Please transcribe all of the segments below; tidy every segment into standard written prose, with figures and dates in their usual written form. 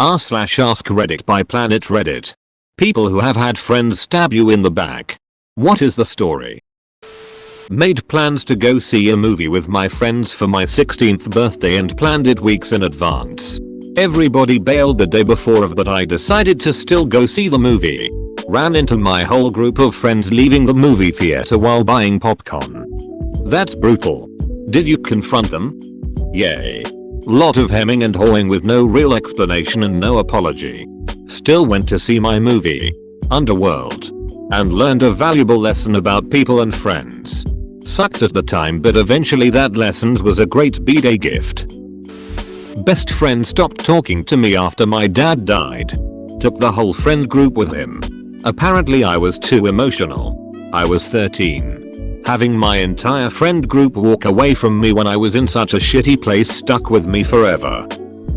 r/AskReddit by Planet Reddit. People who have had friends stab you in the back. What is the story? Made plans to go see a movie with my friends for my 16th birthday and planned it weeks in advance. Everybody bailed the day before but I decided to still go see the movie. Ran into my whole group of friends leaving the movie theater while buying popcorn. That's brutal. Did you confront them? Yay. Lot of hemming and hawing with no real explanation and no apology. Still went to see my movie, Underworld, and learned a valuable lesson about people and friends. Sucked at the time but eventually that lesson was a great b-day gift. Best friend stopped talking to me after my dad died. Took the whole friend group with him. Apparently I was too emotional. I was 13. Having my entire friend group walk away from me when I was in such a shitty place stuck with me forever.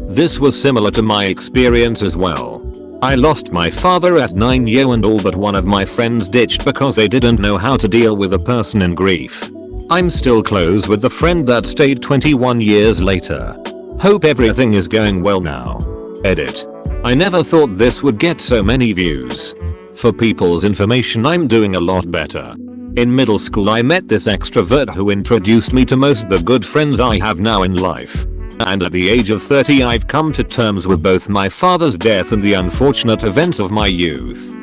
This was similar to my experience as well. I lost my father at 9 and all but one of my friends ditched because they didn't know how to deal with a person in grief. I'm still close with the friend that stayed 21 years later. Hope everything is going well now. Edit. I never thought this would get so many views. For people's information, I'm doing a lot better. In middle school I met this extrovert who introduced me to most of the good friends I have now in life. And at the age of 30 I've come to terms with both my father's death and the unfortunate events of my youth.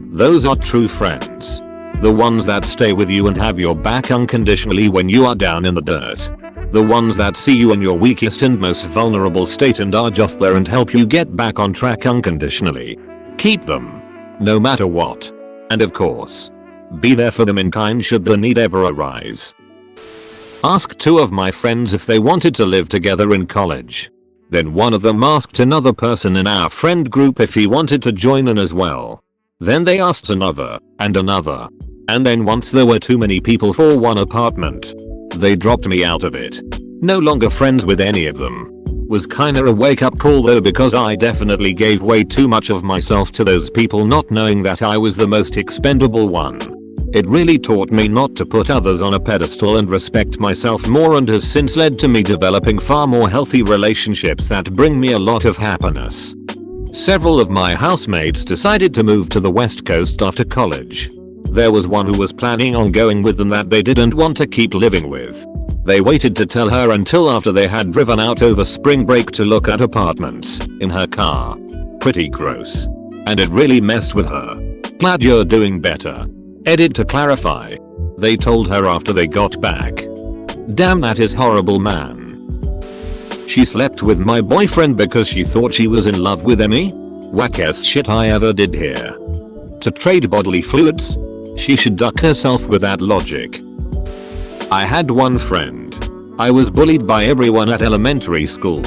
Those are true friends. The ones that stay with you and have your back unconditionally when you are down in the dirt. The ones that see you in your weakest and most vulnerable state and are just there and help you get back on track unconditionally. Keep them. No matter what. And of course, be there for them in kind should the need ever arise. Asked two of my friends if they wanted to live together in college. Then one of them asked another person in our friend group if he wanted to join in as well. Then they asked another, and another. And then once there were too many people for one apartment, they dropped me out of it. No longer friends with any of them. Was kinda a wake up call though because I definitely gave way too much of myself to those people not knowing that I was the most expendable one. It really taught me not to put others on a pedestal and respect myself more and has since led to me developing far more healthy relationships that bring me a lot of happiness. Several of my housemates decided to move to the West Coast after college. There was one who was planning on going with them that they didn't want to keep living with. They waited to tell her until after they had driven out over spring break to look at apartments in her car. Pretty gross. And it really messed with her. Glad you're doing better. Edit to clarify. They told her after they got back. Damn, that is horrible, man. She slept with my boyfriend because she thought she was in love with me? Wackest shit I ever did here. To trade bodily fluids? She should duck herself with that logic. I had one friend. I was bullied by everyone at elementary school.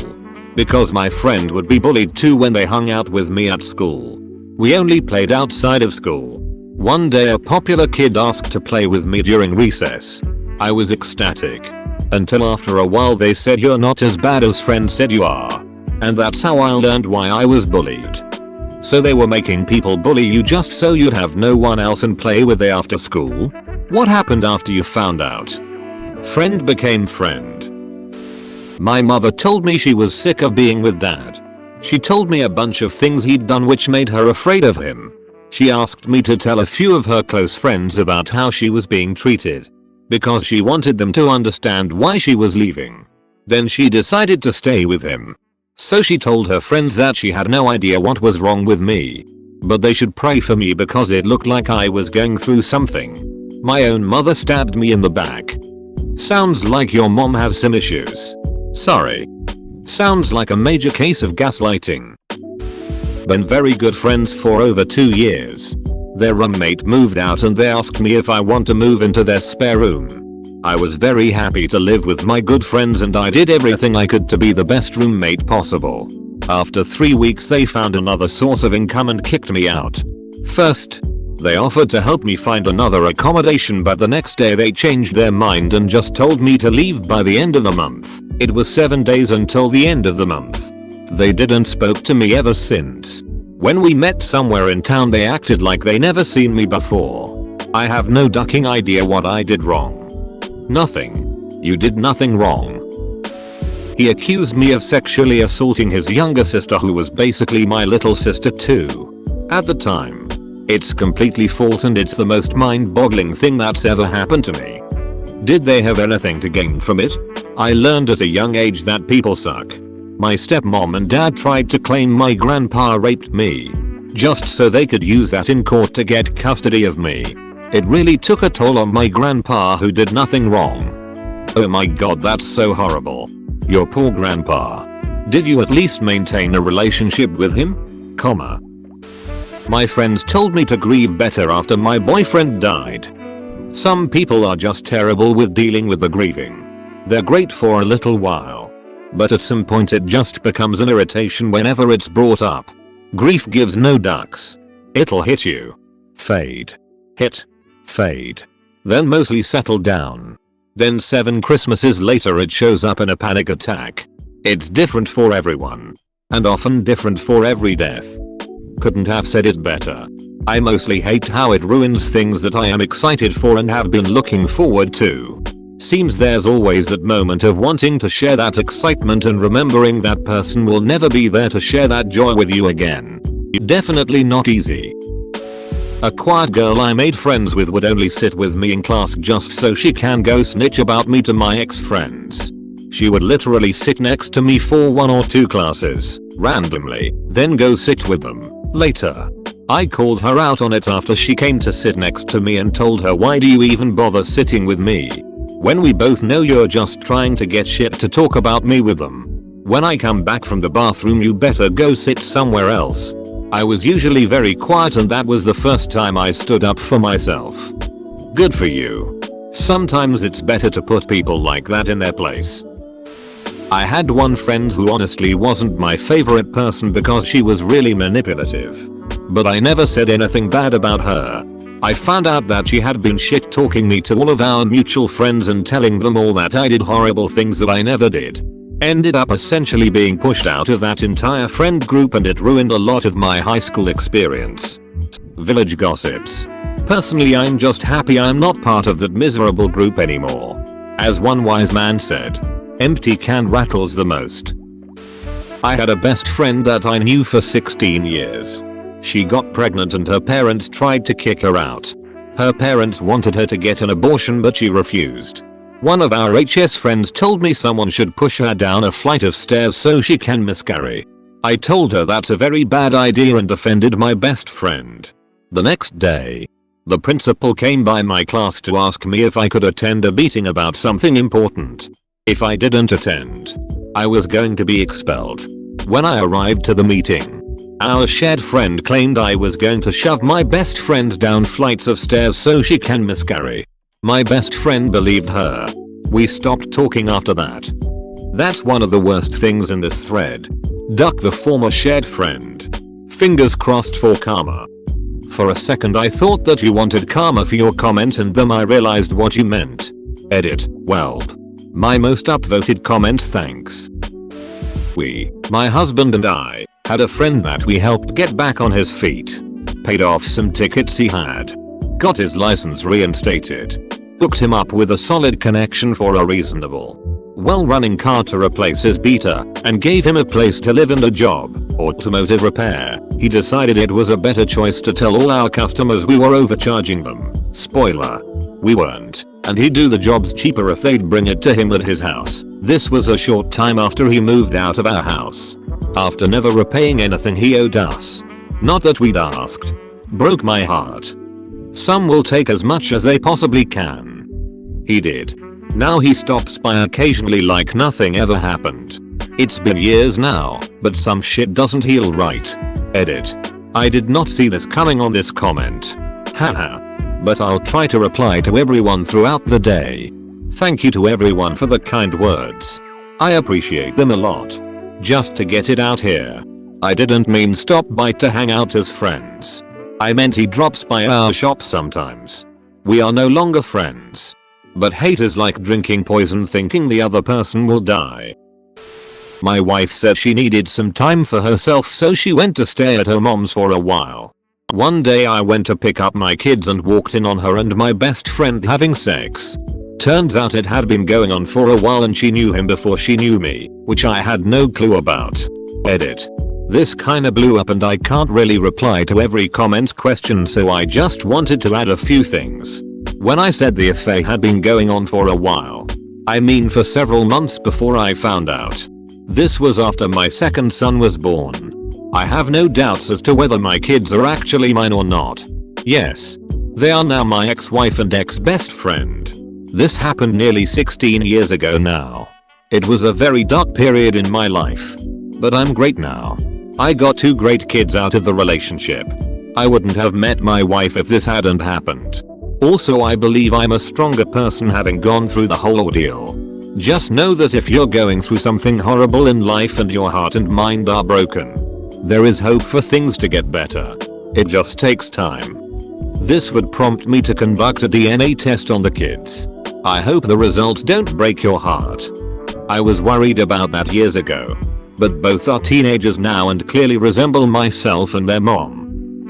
Because my friend would be bullied too when they hung out with me at school. We only played outside of school. One day a popular kid asked to play with me during recess. I was ecstatic. Until after a while they said you're not as bad as friends said you are. And that's how I learned why I was bullied. So they were making people bully you just so you'd have no one else and play with after school? What happened after you found out? Friend became friend. My mother told me she was sick of being with dad. She told me a bunch of things he'd done which made her afraid of him. She asked me to tell a few of her close friends about how she was being treated. Because she wanted them to understand why she was leaving. Then she decided to stay with him. So she told her friends that she had no idea what was wrong with me. But they should pray for me because it looked like I was going through something. My own mother stabbed me in the back. Sounds like your mom has some issues. Sorry. Sounds like a major case of gaslighting. Been very good friends for over 2 years. Their roommate moved out and they asked me if I want to move into their spare room. I was very happy to live with my good friends and I did everything I could to be the best roommate possible. After 3 weeks they found another source of income and kicked me out. First, they offered to help me find another accommodation but the next day they changed their mind and just told me to leave by the end of the month. It was 7 days until the end of the month. They didn't spoke to me ever since. When we met somewhere in town they acted like they never seen me before. I have no ducking idea what I did wrong. Nothing. You did nothing wrong. He accused me of sexually assaulting his younger sister, who was basically my little sister too. At the time. It's completely false, and it's the most mind-boggling thing that's ever happened to me. Did they have anything to gain from it? I learned at a young age that people suck. My stepmom and dad tried to claim my grandpa raped me, just so they could use that in court to get custody of me. It really took a toll on my grandpa, who did nothing wrong. Oh my god, that's so horrible. Your poor grandpa. Did you at least maintain a relationship with him? My friends told me to grieve better after my boyfriend died. Some people are just terrible with dealing with the grieving. They're great for a little while, but at some point it just becomes an irritation whenever it's brought up. Grief gives no ducks. It'll hit you. Fade. Hit. Fade. Then mostly settle down. Then 7 Christmases later it shows up in a panic attack. It's different for everyone. And often different for every death. Couldn't have said it better. I mostly hate how it ruins things that I am excited for and have been looking forward to. Seems there's always that moment of wanting to share that excitement and remembering that person will never be there to share that joy with you again. Definitely not easy. A quiet girl I made friends with would only sit with me in class just so she can go snitch about me to my ex-friends. She would literally sit next to me for 1 or 2 classes, randomly, then go sit with them, later. I called her out on it after she came to sit next to me and told her, why do you even bother sitting with me? When we both know you're just trying to get shit to talk about me with them. When I come back from the bathroom you better go sit somewhere else. I was usually very quiet, and that was the first time I stood up for myself. Good for you. Sometimes it's better to put people like that in their place. I had one friend who honestly wasn't my favorite person because she was really manipulative. But I never said anything bad about her. I found out that she had been shit talking me to all of our mutual friends and telling them all that I did horrible things that I never did. Ended up essentially being pushed out of that entire friend group, and it ruined a lot of my high school experience. Village gossips. Personally, I'm just happy I'm not part of that miserable group anymore. As one wise man said, empty can rattles the most. I had a best friend that I knew for 16 years. She got pregnant and her parents tried to kick her out. Her parents wanted her to get an abortion, but she refused. One of our HS friends told me someone should push her down a flight of stairs so she can miscarry. I told her that's a very bad idea and defended my best friend. The next day, the principal came by my class to ask me if I could attend a meeting about something important. If I didn't attend, I was going to be expelled. When I arrived to the meeting, our shared friend claimed I was going to shove my best friend down flights of stairs so she can miscarry. My best friend believed her. We stopped talking after that. That's one of the worst things in this thread. Duck the former shared friend. Fingers crossed for karma. For a second I thought that you wanted karma for your comment, and then I realized what you meant. Edit. Welp. My most upvoted comment, thanks. My husband and I, had a friend that we helped get back on his feet. Paid off some tickets he had. Got his license reinstated. Hooked him up with a solid connection for a reasonable, well-running car to replace his beater, and gave him a place to live and a job, automotive repair. He decided it was a better choice to tell all our customers we were overcharging them. Spoiler. We weren't, and he'd do the jobs cheaper if they'd bring it to him at his house. This was a short time after he moved out of our house. After never repaying anything he owed us. Not that we'd asked. Broke my heart. Some will take as much as they possibly can. He did. Now he stops by occasionally like nothing ever happened. It's been years now, but some shit doesn't heal right. Edit. I did not see this coming on this comment. Haha. But I'll try to reply to everyone throughout the day. Thank you to everyone for the kind words. I appreciate them a lot. Just to get it out here. I didn't mean stop by to hang out as friends. I meant he drops by our shop sometimes. We are no longer friends. But hate is like drinking poison thinking the other person will die. My wife said she needed some time for herself, so she went to stay at her mom's for a while. One day I went to pick up my kids and walked in on her and my best friend having sex. Turns out it had been going on for a while and she knew him before she knew me, which I had no clue about. Edit. This kinda blew up and I can't really reply to every comment question, so I just wanted to add a few things. When I said the affair had been going on for a while, I mean for several months before I found out. This was after my second son was born. I have no doubts as to whether my kids are actually mine or not. Yes. They are now my ex-wife and ex-best friend. This happened nearly 16 years ago now. It was a very dark period in my life. But I'm great now. I got 2 great kids out of the relationship. I wouldn't have met my wife if this hadn't happened. Also, I believe I'm a stronger person having gone through the whole ordeal. Just know that if you're going through something horrible in life and your heart and mind are broken, there is hope for things to get better. It just takes time. This would prompt me to conduct a DNA test on the kids. I hope the results don't break your heart. I was worried about that years ago. But both are teenagers now and clearly resemble myself and their mom.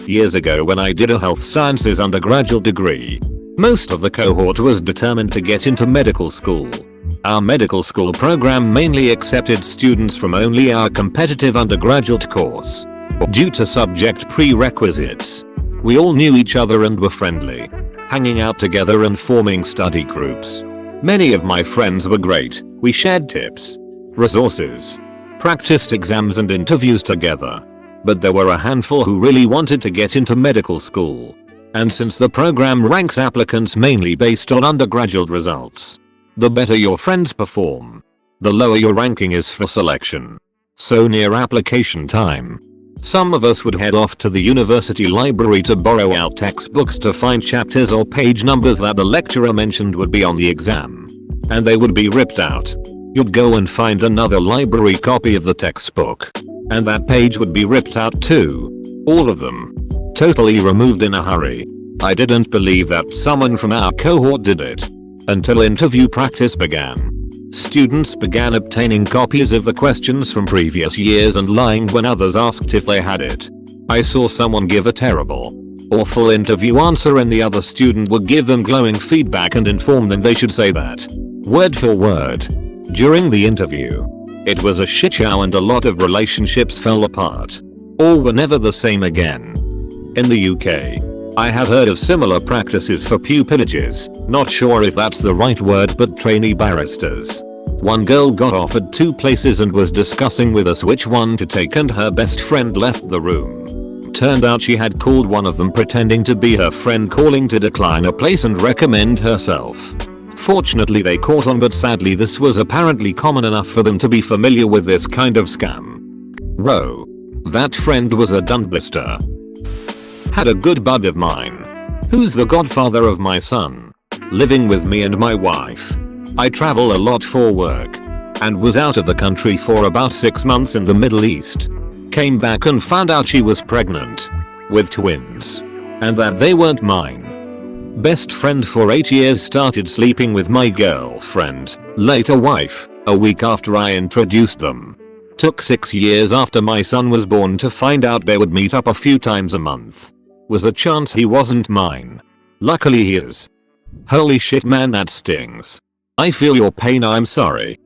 Years ago when I did a health sciences undergraduate degree, most of the cohort was determined to get into medical school. Our medical school program mainly accepted students from only our competitive undergraduate course. Due to subject prerequisites, we all knew each other and were friendly, hanging out together and forming study groups. Many of my friends were great. We shared tips, resources, practiced exams and interviews together. But there were a handful who really wanted to get into medical school. And since the program ranks applicants mainly based on undergraduate results, the better your friends perform, the lower your ranking is for selection. So near application time, some of us would head off to the university library to borrow our textbooks to find chapters or page numbers that the lecturer mentioned would be on the exam. And they would be ripped out. You'd go and find another library copy of the textbook. And that page would be ripped out too. All of them. Totally removed in a hurry. I didn't believe that someone from our cohort did it. Until interview practice began. Students began obtaining copies of the questions from previous years and lying when others asked if they had it. I saw someone give a terrible, awful interview answer and the other student would give them glowing feedback and inform them they should say that, word for word. During the interview, it was a shit show and a lot of relationships fell apart. Or were never the same again. In the UK, I have heard of similar practices for pupillages, not sure if that's the right word, but trainee barristers. One girl got offered 2 places and was discussing with us which one to take and her best friend left the room. Turned out she had called one of them pretending to be her friend calling to decline a place and recommend herself. Fortunately they caught on, but sadly this was apparently common enough for them to be familiar with this kind of scam. Row. That friend was a dunblister. Had a good bud of mine, who's the godfather of my son, living with me and my wife. I travel a lot for work, and was out of the country for about 6 months in the Middle East. Came back and found out she was pregnant, with twins, and that they weren't mine. Best friend for 8 years started sleeping with my girlfriend, later wife, a week after I introduced them. Took 6 years after my son was born to find out they would meet up a few times a month. Was a chance he wasn't mine. Luckily he is. Holy shit man, that stings. I feel your pain, I'm sorry.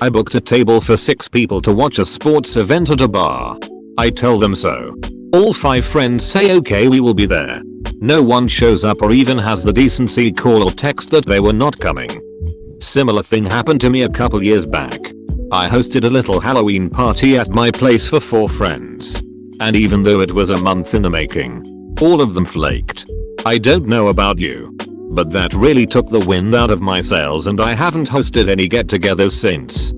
I booked a table for 6 people to watch a sports event at a bar. I tell them so. All 5 friends say okay, we will be there. No one shows up or even has the decency call or text that they were not coming. Similar thing happened to me a couple years back. I hosted a little Halloween party at my place for 4 friends. And even though it was a month in the making, all of them flaked. I don't know about you, but that really took the wind out of my sails and I haven't hosted any get-togethers since.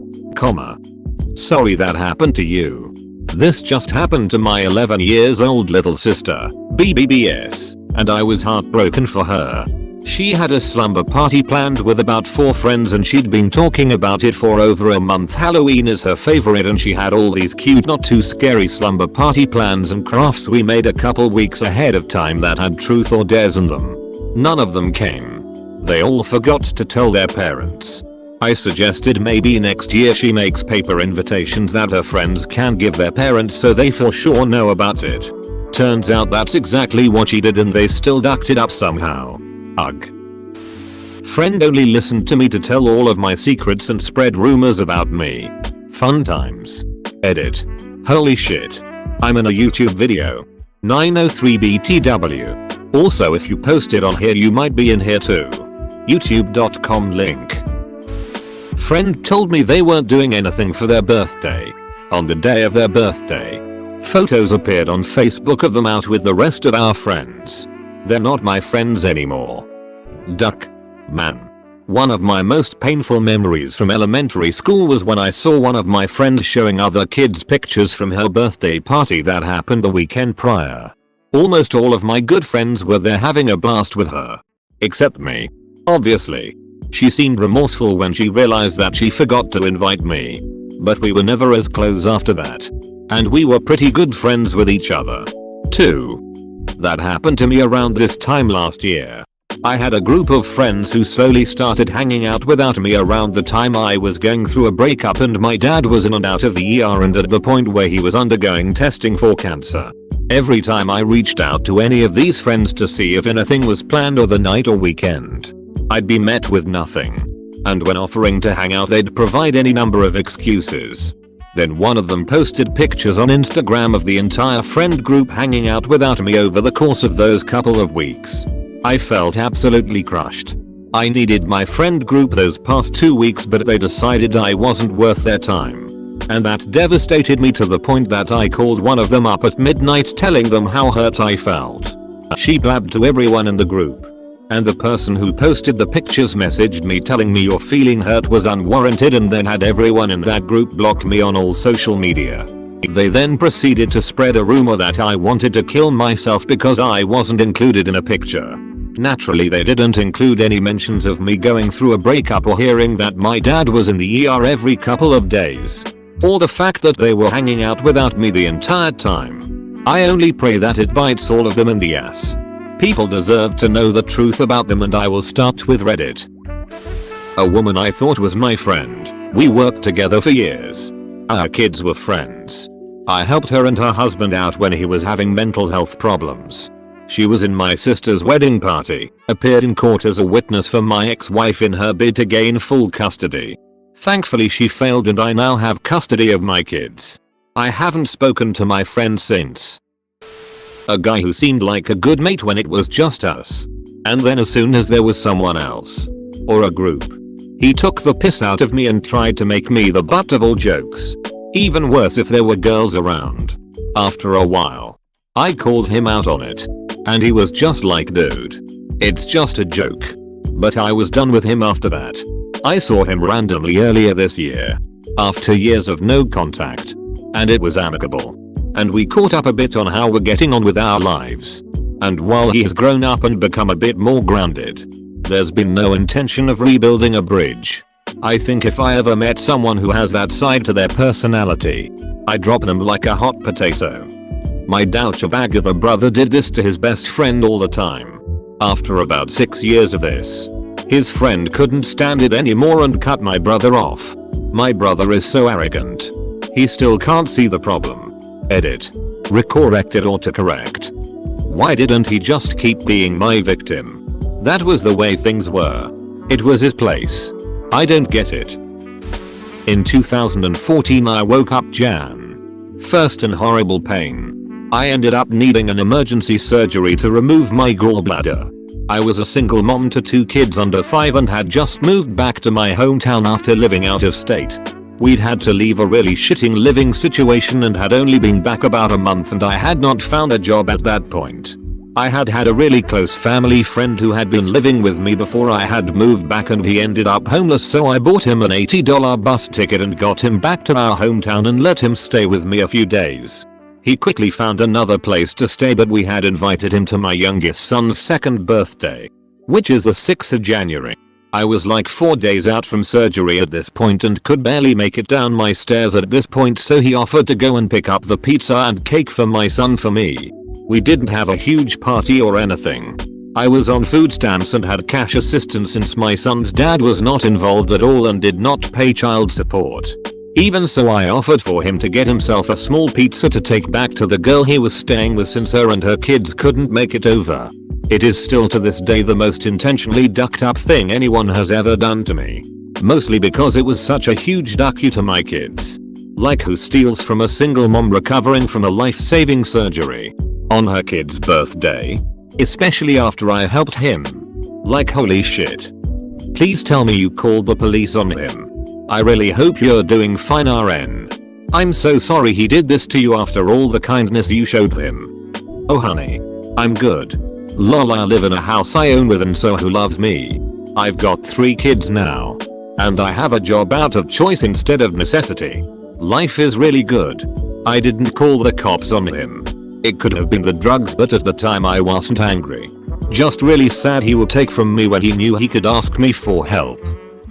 Sorry that happened to you. This just happened to my 11 years old little sister, BBBS, and I was heartbroken for her. She had a slumber party planned with about 4 friends and she'd been talking about it for over a month. Halloween is her favorite and she had all these cute not too scary slumber party plans and crafts we made a couple weeks ahead of time that had truth or dares in them. None of them came. They all forgot to tell their parents. I suggested maybe next year she makes paper invitations that her friends can give their parents so they for sure know about it. Turns out that's exactly what she did and they still ducked it up somehow. Ugh. Friend only listened to me to tell all of my secrets and spread rumors about me. Fun times. Edit. Holy shit. I'm in a YouTube video. 903 BTW. Also if you post it on here you might be in here too. youtube.com link. Friend told me they weren't doing anything for their birthday. On the day of their birthday, photos appeared on Facebook of them out with the rest of our friends. They're not my friends anymore. Duck. Man. One of my most painful memories from elementary school was when I saw one of my friends showing other kids pictures from her birthday party that happened the weekend prior. Almost all of my good friends were there having a blast with her. Except me. Obviously. She seemed remorseful when she realized that she forgot to invite me. But we were never as close after that. And we were pretty good friends with each other. too. That happened to me around this time last year. I had a group of friends who slowly started hanging out without me around the time I was going through a breakup and my dad was in and out of the ER and at the point where he was undergoing testing for cancer. Every time I reached out to any of these friends to see if anything was planned or the night or weekend, I'd be met with nothing. And when offering to hang out they'd provide any number of excuses. Then one of them posted pictures on Instagram of the entire friend group hanging out without me over the course of those couple of weeks. I felt absolutely crushed. I needed my friend group those past 2 weeks but they decided I wasn't worth their time. And that devastated me to the point that I called one of them up at midnight telling them how hurt I felt. She blabbed to everyone in the group. And the person who posted the pictures messaged me telling me your feeling hurt was unwarranted and then had everyone in that group block me on all social media. They then proceeded to spread a rumor that I wanted to kill myself because I wasn't included in a picture. Naturally they didn't include any mentions of me going through a breakup or hearing that my dad was in the ER every couple of days. Or the fact that they were hanging out without me the entire time. I only pray that it bites all of them in the ass. People deserve to know the truth about them and I will start with Reddit. A woman I thought was my friend. We worked together for years. Our kids were friends. I helped her and her husband out when he was having mental health problems. She was in my sister's wedding party, appeared in court as a witness for my ex-wife in her bid to gain full custody. Thankfully she failed and I now have custody of my kids. I haven't spoken to my friend since. A guy who seemed like a good mate when it was just us. And then as soon as there was someone else, or a group, he took the piss out of me and tried to make me the butt of all jokes. Even worse if there were girls around. After a while, I called him out on it. And he was just like, dude, it's just a joke. But I was done with him after that. I saw him randomly earlier this year. After years of no contact. And it was amicable. And we caught up a bit on how we're getting on with our lives. And while he has grown up and become a bit more grounded, there's been no intention of rebuilding a bridge. I think if I ever met someone who has that side to their personality, I'd drop them like a hot potato. My douchebag of a brother did this to his best friend all the time. After about 6 years of this, his friend couldn't stand it anymore and cut my brother off. My brother is so arrogant. He still can't see the problem. Edit. Recorrected autocorrect. Why didn't he just keep being my victim? That was the way things were. It was his place. I don't get it. In 2014 I woke up Jan. 1st in horrible pain. I ended up needing an emergency surgery to remove my gallbladder. I was a single mom to 2 kids under 5 and had just moved back to my hometown after living out of state. We'd had to leave a really shitting living situation and had only been back about a month and I had not found a job at that point. I had a really close family friend who had been living with me before I had moved back and he ended up homeless, so I bought him an $80 bus ticket and got him back to our hometown and let him stay with me a few days. He quickly found another place to stay but we had invited him to my youngest son's 2nd birthday, which is the 6th of January. I was like 4 days out from surgery at this point and could barely make it down my stairs at this point, so he offered to go and pick up the pizza and cake for my son for me. We didn't have a huge party or anything. I was on food stamps and had cash assistance since my son's dad was not involved at all and did not pay child support. Even so I offered for him to get himself a small pizza to take back to the girl he was staying with since her and her kids couldn't make it over. It is still to this day the most intentionally ducked up thing anyone has ever done to me. Mostly because it was such a huge duck you to my kids. Like who steals from a single mom recovering from a life-saving surgery on her kid's birthday? Especially after I helped him. Like holy shit. Please tell me you called the police on him. I really hope you're doing fine RN. I'm so sorry he did this to you after all the kindness you showed him. Oh honey. I'm good. Lol, I live in a house I own with an so who loves me. I've got 3 kids now. And I have a job out of choice instead of necessity. Life is really good. I didn't call the cops on him. It could have been the drugs, but at the time I wasn't angry. Just really sad he would take from me when he knew he could ask me for help.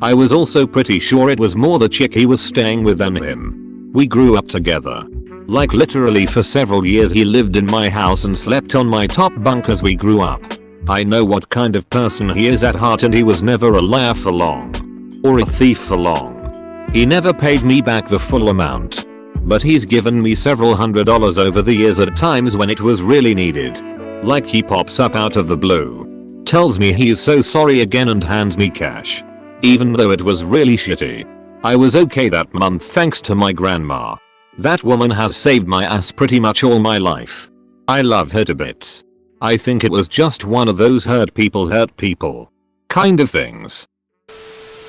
I was also pretty sure it was more the chick he was staying with than him. We grew up together. Like literally for several years he lived in my house and slept on my top bunk as we grew up. I know what kind of person he is at heart, and he was never a liar for long. Or a thief for long. He never paid me back the full amount. But he's given me several $100s over the years at times when it was really needed. Like he pops up out of the blue. Tells me he is so sorry again and hands me cash. Even though it was really shitty. I was okay that month thanks to my grandma. That woman has saved my ass pretty much all my life. I love her to bits. I think it was just one of those hurt people kind of things.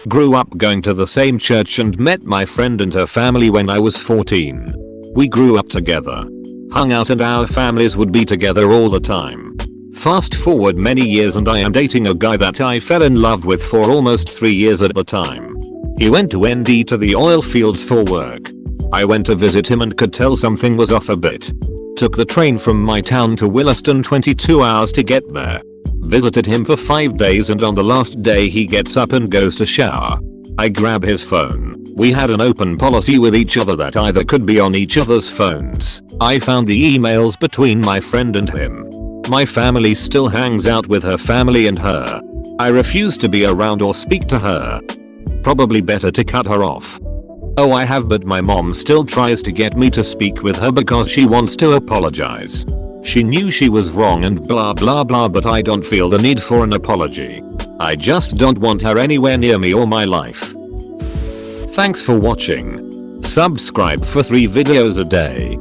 Grew up going to the same church and met my friend and her family when I was 14. We grew up together. Hung out and our families would be together all the time. Fast forward many years and I am dating a guy that I fell in love with for almost 3 years at the time. He went to ND to the oil fields for work. I went to visit him and could tell something was off a bit. Took the train from my town to Williston, 22 hours to get there. Visited him for 5 days and on the last day he gets up and goes to shower. I grab his phone. We had an open policy with each other that either could be on each other's phones. I found the emails between my friend and him. My family still hangs out with her family and her. I refuse to be around or speak to her. Probably better to cut her off. Oh I have, but my mom still tries to get me to speak with her because she wants to apologize. She knew she was wrong and blah blah blah, but I don't feel the need for an apology. I just don't want her anywhere near me or my life. Thanks for watching. Subscribe for 3 videos a day.